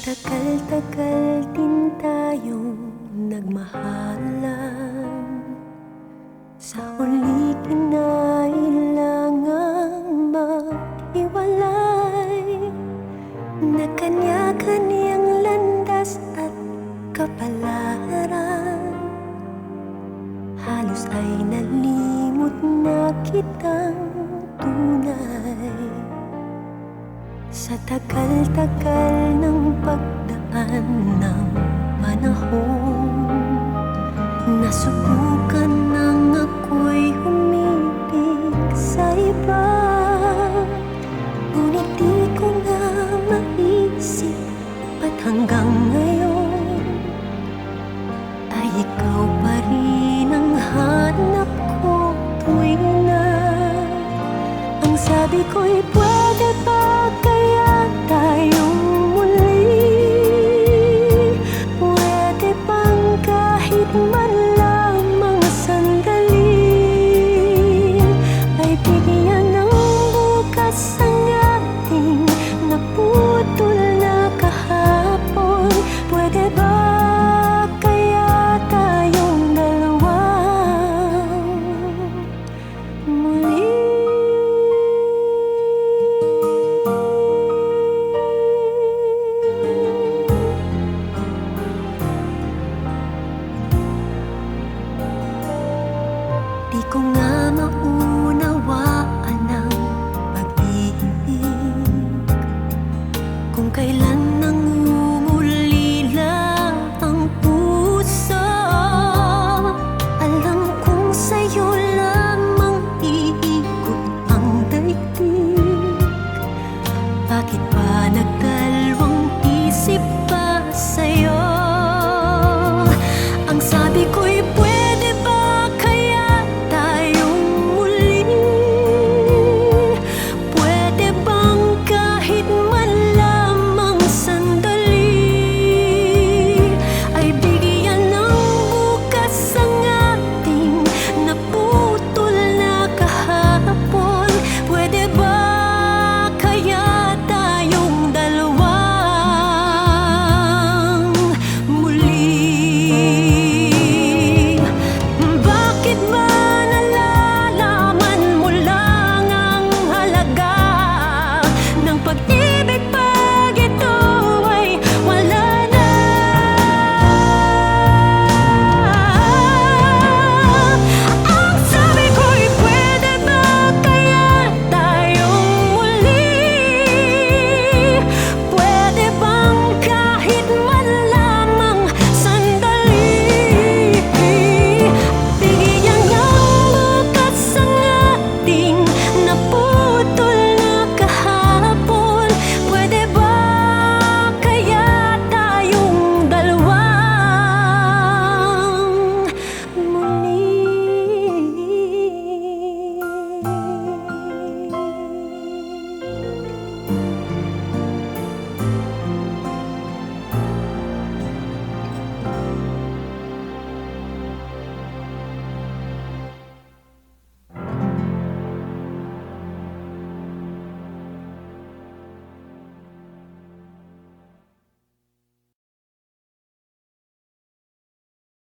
Tagal-tagal din tayong nagmahalan. Sa huli kinailangang maghiwalay, na kanya-kanyang landas at kapalaran. Halos ay nalimot na kitang tunay. Sa tagal-tagal ng pagdaan ng panahon, nasubukan nang ako'y umibig sa iba. Ngunit di ko nga maisip ba't hanggang ngayon ay ikaw pa rin ang hanap ko tuwing na ang sabi ko'y pwede ba kaya tayong muli? Pwede bang kahit man lamang sandali ay bigyan ng bukas ang ating naputol na kahapon? Pwede ba kaya tayong dalawa muli? Di ko nga maunawaan ang pag-ibig kung kailan